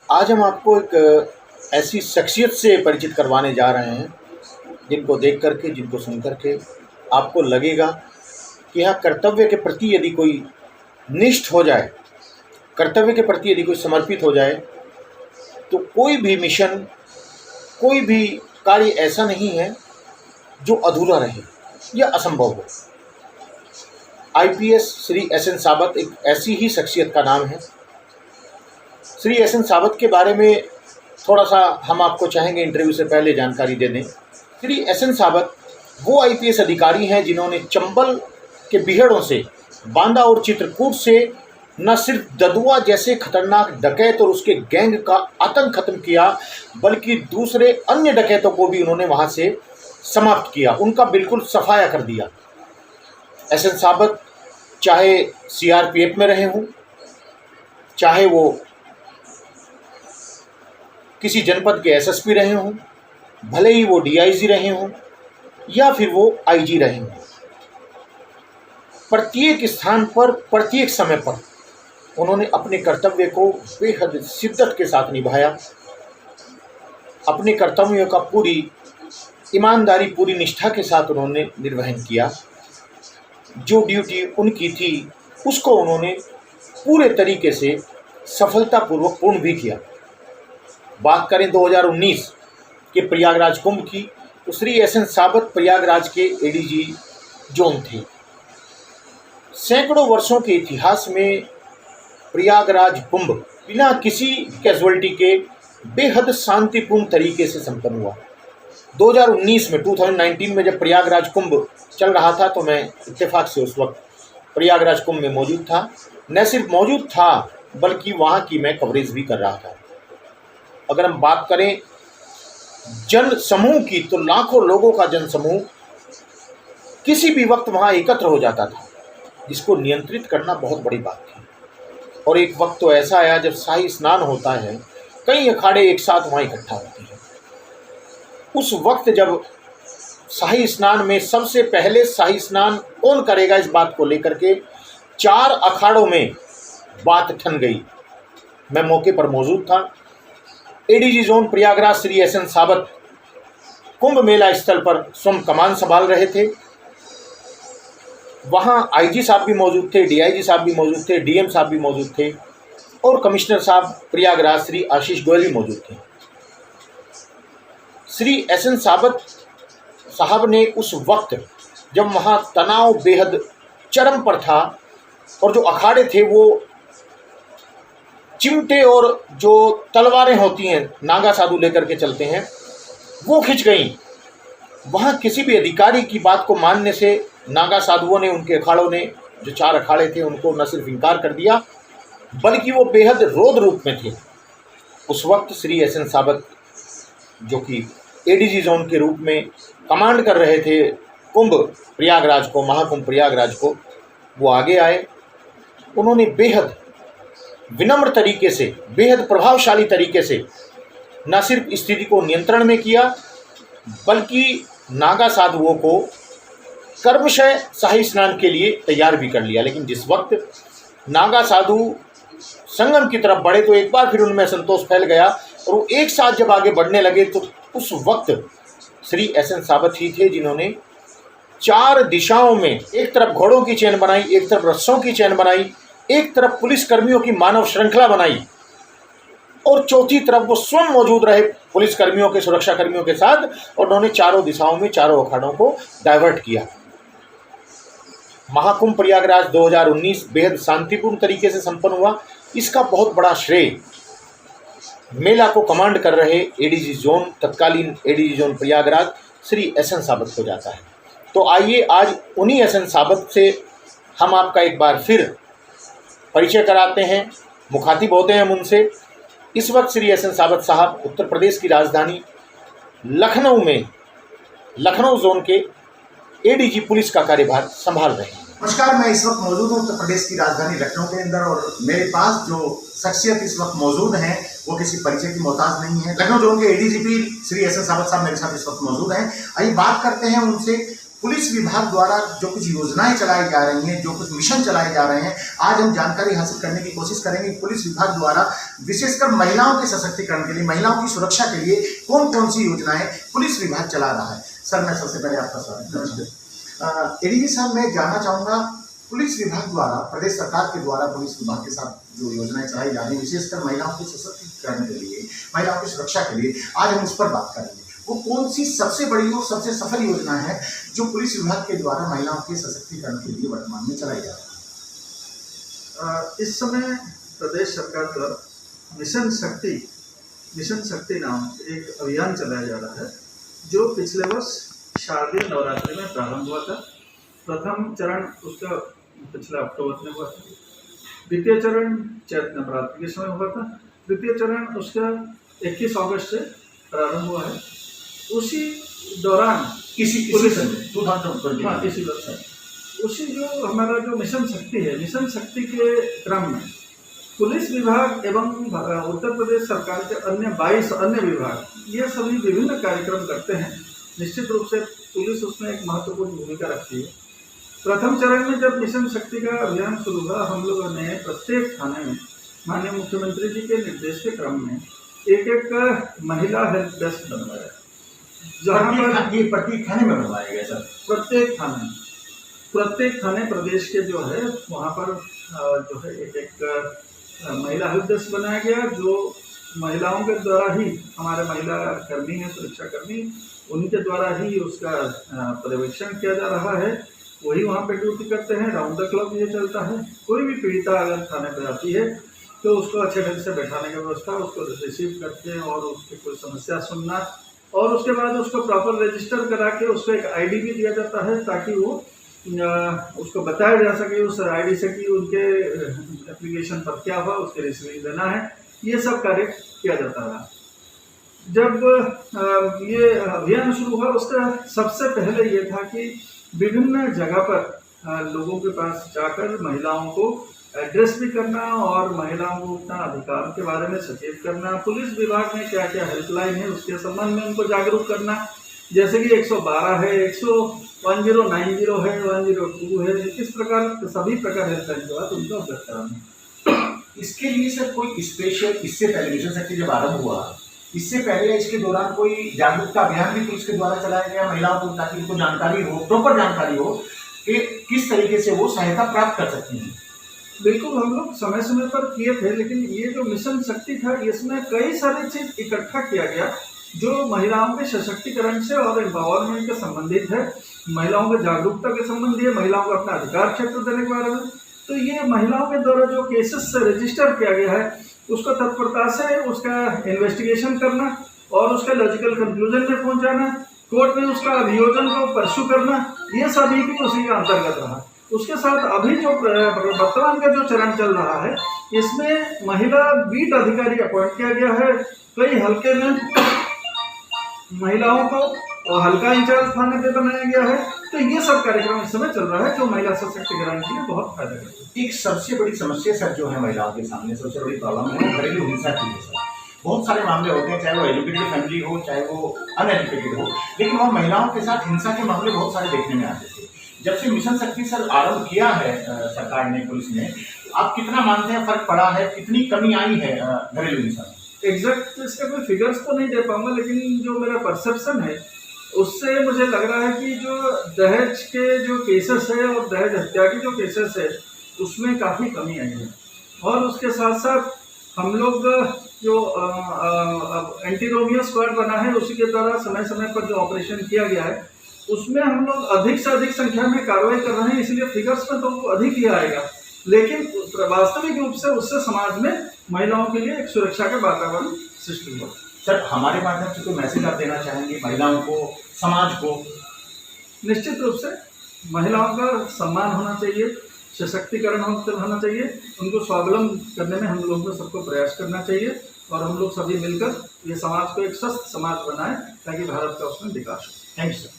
आज हम आपको एक ऐसी शख्सियत से परिचित करवाने जा रहे हैं, जिनको देख कर के, जिनको सुन कर के आपको लगेगा कि हाँ, कर्तव्य के प्रति यदि कोई निष्ठ हो जाए, कर्तव्य के प्रति यदि कोई समर्पित हो जाए, तो कोई भी मिशन, कोई भी कार्य ऐसा नहीं है जो अधूरा रहे या असंभव हो। आईपीएस श्री एस एन साबत एक ऐसी ही शख्सियत का नाम है। श्री एस एन साबत के बारे में थोड़ा सा हम आपको चाहेंगे इंटरव्यू से पहले जानकारी दे दें। श्री एस एन साबत वो आईपीएस अधिकारी हैं जिन्होंने चंबल के बीहड़ों से, बांदा और चित्रकूट से न सिर्फ ददुआ जैसे खतरनाक डकैत और उसके गैंग का आतंक खत्म किया, बल्कि दूसरे अन्य डकैतों को भी उन्होंने वहां से समाप्त किया, उनका बिल्कुल सफाया कर दिया। एस एन साबत चाहे सीआरपीएफ में रहे हों, चाहे वो किसी जनपद के एसएसपी रहे हों, भले ही वो डीआईजी रहे हों या फिर वो आईजी रहे हों, प्रत्येक स्थान पर, प्रत्येक समय पर उन्होंने अपने कर्तव्य को बेहद शिद्दत के साथ निभाया। अपने कर्तव्यों का पूरी ईमानदारी, पूरी निष्ठा के साथ उन्होंने निर्वहन किया। जो ड्यूटी उनकी थी उसको उन्होंने पूरे तरीके से सफलतापूर्वक पूर्ण भी किया। बात करें 2019 के प्रयागराज कुंभ की, तो श्री एस एन साबत प्रयागराज के एडीजी जोन थे। सैकड़ों वर्षों के इतिहास में प्रयागराज कुंभ बिना किसी कैजुअल्टी के बेहद शांतिपूर्ण तरीके से संपन्न हुआ। 2019 में जब प्रयागराज कुंभ चल रहा था, तो मैं इत्तेफाक से उस वक्त प्रयागराज कुंभ में मौजूद था। न सिर्फ मौजूद था, बल्कि वहाँ की मैं कवरेज भी कर रहा था। अगर हम बात करें जन समूह की, तो लाखों लोगों का जन समूह किसी भी वक्त वहाँ एकत्र हो जाता था, जिसको नियंत्रित करना बहुत बड़ी बात थी। और एक वक्त तो ऐसा आया जब शाही स्नान होता है, कई अखाड़े एक साथ वहाँ इकट्ठा होते हैं। उस वक्त जब शाही स्नान में सबसे पहले शाही स्नान कौन करेगा, इस बात को लेकर के 4 अखाड़ों में बात ठन गई। मैं मौके पर मौजूद था। ADG zone Prayagraj Shri S N Sabat Kumbh मेला स्थल पर स्वयं कमान संभाल रहे थे। वहां आईजी साहब भी मौजूद थे, डीआईजी साहब भी मौजूद थे, डीएम साहब भी मौजूद थे और कमिश्नर साहब प्रयागराज श्री आशीष गोयल भी मौजूद थे। श्री एस एन साबत साहब ने उस वक्त, जब वहां तनाव बेहद चरम पर था और जो अखाड़े थे वो चिमटे और जो तलवारें होती हैं, नागा साधु लेकर के चलते हैं, वो खिंच गईं। वहाँ किसी भी अधिकारी की बात को मानने से नागा साधुओं ने, उनके अखाड़ों ने, जो 4 अखाड़े थे, उनको न सिर्फ इनकार कर दिया, बल्कि वो बेहद रोद रूप में थे। उस वक्त श्री एस एन साबत, जो कि एडीजी जोन के रूप में कमांड कर रहे थे कुंभ प्रयागराज को, महाकुंभ प्रयागराज को, वो आगे आए। उन्होंने बेहद विनम्र तरीके से, बेहद प्रभावशाली तरीके से न सिर्फ स्थिति को नियंत्रण में किया, बल्कि नागा साधुओं को कर्मशः शाही स्नान के लिए तैयार भी कर लिया। लेकिन जिस वक्त नागा साधु संगम की तरफ बढ़े, तो एक बार फिर उनमें संतोष फैल गया और वो एक साथ जब आगे बढ़ने लगे, तो उस वक्त श्री एस एन साबत ही थे जिन्होंने 4 दिशाओं में, एक तरफ घोड़ों की चेन बनाई, एक तरफ रस्सों की चेन बनाई, एक तरफ पुलिस कर्मियों की मानव श्रृंखला बनाई और चौथी तरफ वो स्वयं मौजूद रहे पुलिस कर्मियों के, सुरक्षा कर्मियों के साथ, और उन्होंने चारों दिशाओं में, चारों अखाड़ों को डाइवर्ट किया। महाकुंभ प्रयागराज 2019 बेहद शांतिपूर्ण तरीके से संपन्न हुआ। इसका बहुत बड़ा श्रेय मेला को कमांड कर रहे एडीजी जोन, तत्कालीन ADG zone Prayagraj Shri S N Sabat को जाता है। तो आइए आज उन्हीं एस एन साबत से हम आपका एक बार फिर परिचय कराते हैं, मुखातिब होते हैं उनसे। इस वक्त श्री एस एन साबत साहब उत्तर प्रदेश की राजधानी लखनऊ में, लखनऊ जोन के एडीजी पुलिस का कार्यभार संभाल रहे हैं। नमस्कार, मैं इस वक्त मौजूद हूँ उत्तर प्रदेश की राजधानी लखनऊ के अंदर और मेरे पास जो शख्सियत इस वक्त मौजूद हैं वो किसी परिचय की मोहताज नहीं है। लखनऊ जोन के एडीजीपी श्री एस एन साबत साहब मेरे साथ इस वक्त मौजूद हैं। आइए बात करते हैं उनसे पुलिस विभाग द्वारा जो कुछ योजनाएं चलाई जा रही हैं, जो कुछ मिशन चलाए जा रहे हैं, आज हम जानकारी हासिल करने की कोशिश करेंगे। पुलिस विभाग द्वारा विशेषकर महिलाओं के सशक्तिकरण के लिए, महिलाओं की सुरक्षा के लिए कौन कौन सी योजनाएं पुलिस विभाग चला रहा है। सर, मैं सबसे पहले आपका स्वागत करता हूँ। एडीजी साहब, मैं जानना चाहूँगा, पुलिस विभाग द्वारा, प्रदेश सरकार के द्वारा पुलिस विभाग के साथ जो योजनाएं चलाई जा रही हैं, विशेषकर महिलाओं के सशक्तिकरण के लिए, महिलाओं की सुरक्षा के लिए, आज हम उस पर बात करेंगे। वो कौन सी सबसे बड़ी और सबसे सफल योजना है जो पुलिस विभाग के द्वारा महिलाओं के सशक्तिकरण के लिए वर्तमान में चलाई जा रही है? इस समय प्रदेश सरकार द्वारा मिशन शक्ति नाम एक अभियान चलाया जा रहा है, जो पिछले वर्ष शारदीय नवरात्रि में प्रारंभ हुआ था। प्रथम चरण उसका पिछले अक्टूबर में हुआ था, द्वितीय चरण चैत्र नवरात्रि के समय हुआ था, तृतीय चरण उसका 21 अगस्त से प्रारंभ हुआ है। उसी दौरान इसी वर्ष उसी जो हमारा जो मिशन शक्ति है, मिशन शक्ति के क्रम में पुलिस विभाग एवं उत्तर प्रदेश सरकार के अन्य 22 अन्य विभाग, ये सभी विभिन्न कार्यक्रम करते हैं। निश्चित रूप से पुलिस उसमें एक महत्वपूर्ण भूमिका रखती है। प्रथम चरण में जब मिशन शक्ति का अभियान शुरू हुआ, हम लोगों ने प्रत्येक थाने में माननीय मुख्यमंत्री जी के निर्देश के क्रम में एक महिला हेल्प डेस्क बनवाया, जहाँ पर ये प्रत्येक थाने में बनवाया गया। सर, प्रत्येक थाने प्रदेश के जो है वहाँ पर जो है एक महिला हेल्प डेस्क बनाया गया, जो महिलाओं के द्वारा ही, हमारे महिला कर्मी हैं, सुरक्षा कर्मी, उनके द्वारा ही उसका पर्यवेक्षण किया जा रहा है। वही वहाँ पे ड्यूटी करते हैं, राउंड द क्लॉक ये चलता है। कोई भी पीड़िता अगर थाने पर आती है तो उसको अच्छे ढंग से बैठाने की व्यवस्था, उसको रिसीव करके और उसकी कोई समस्या सुनना, और उसके बाद उसको प्रॉपर रजिस्टर करा के उसको एक आईडी भी दिया जाता है, ताकि वो उसको बताया जा सके उस आईडी से कि उनके एप्लीकेशन पर क्या हुआ, उसके रिसीविंग देना है। ये सब कार्य किया जाता रहा। जब ये अभियान शुरू हुआ, उसका सबसे पहले ये था कि विभिन्न जगह पर लोगों के पास जाकर महिलाओं को एड्रेस भी करना और महिलाओं को अपना अधिकार के बारे में सचेत करना, पुलिस विभाग में क्या क्या हेल्पलाइन है उसके संबंध में उनको जागरूक करना, जैसे कि 112 है, 1090 है, 102 है, इस प्रकार सभी प्रकार हेल्पलाइन के बाद उनको अवगत कराना। इसके लिए सर कोई स्पेशल, इससे पहले मिशन शक्ति जब आरंभ हुआ, इससे पहले इसके दौरान कोई जागरूकता अभियान भी पुलिस के द्वारा चलाया गया महिलाओं को, ताकि उनको जानकारी हो, प्रॉपर जानकारी हो कि किस तरीके से वो सहायता प्राप्त कर सकती हैं? बिल्कुल, हम लोग समय समय पर किए थे, लेकिन ये जो मिशन शक्ति था, इसमें कई सारी चीज इकट्ठा किया गया जो महिलाओं के सशक्तिकरण से और एम्पावरमेंट के संबंधित है, महिलाओं के जागरूकता के संबंधी है, महिलाओं को अपना अधिकार क्षेत्र देने के बारे में। तो ये महिलाओं के द्वारा जो केसेस रजिस्टर किया गया है, उसको तत्परता से उसका इन्वेस्टिगेशन करना और उसका लॉजिकल कंक्लूजन में पहुंचाना, कोर्ट में उसका अभियोजन को परस्यू करना, ये सभी भी उसी के अंतर्गत रहा। उसके साथ अभी जो वर्तमान का जो चरण चल रहा है, इसमें महिला बीट अधिकारी अपॉइंट किया गया है। कई हल्के में महिलाओं को हल्का इंचार्ज थाने पे बनाया गया है। तो ये सब कार्यक्रम इस समय चल रहा है, जो महिला सशक्तिकरण के लिए बहुत फायदा करता है। एक सबसे बड़ी समस्या सर जो है महिलाओं के सामने, सबसे बड़ी प्रॉब्लम है घरेलू हिंसा की है। सर, बहुत सारे मामले होते हैं, चाहे वो एजुकेटेड फैमिली हो, चाहे वो अनएजुकेटेड हो, लेकिन वहाँ महिलाओं के साथ हिंसा के मामले बहुत सारे देखने में आते थे। जब से मिशन शक्ति सर आरंभ किया है सरकार ने, पुलिस ने, आप कितना मानते हैं फर्क पड़ा है, कितनी कमी आई है घरेलू हिंसा में? एग्जैक्ट इसका कोई फिगर्स तो नहीं दे पाऊंगा, लेकिन जो मेरा परसेप्शन है उससे मुझे लग रहा है कि जो दहेज के जो केसेस है और दहेज हत्या के जो केसेस है, उसमें काफ़ी कमी आई है। और उसके साथ साथ हम लोग जो एंटी रोमियो स्क्वाड बना है, उसी के द्वारा समय समय पर जो ऑपरेशन किया गया है, उसमें हम लोग अधिक से अधिक संख्या में कार्रवाई कर रहे हैं। इसलिए फिगर्स में तो अधिक ही आएगा, लेकिन वास्तविक रूप से उससे समाज में महिलाओं के लिए एक सुरक्षा का वातावरण सृष्टि हुआ। सर, हमारे माध्यम से कोई मैसेज आप देना चाहेंगे महिलाओं को, समाज को? निश्चित रूप से महिलाओं का सम्मान होना चाहिए, सशक्तिकरण होना चाहिए, उनको स्वावलंबन करने में हम लोगों को सबको प्रयास करना चाहिए, और हम लोग सभी मिलकर ये समाज को एक स्वस्थ समाज बनाएं, ताकि भारत का उसमें विकास हो। Thank you sir.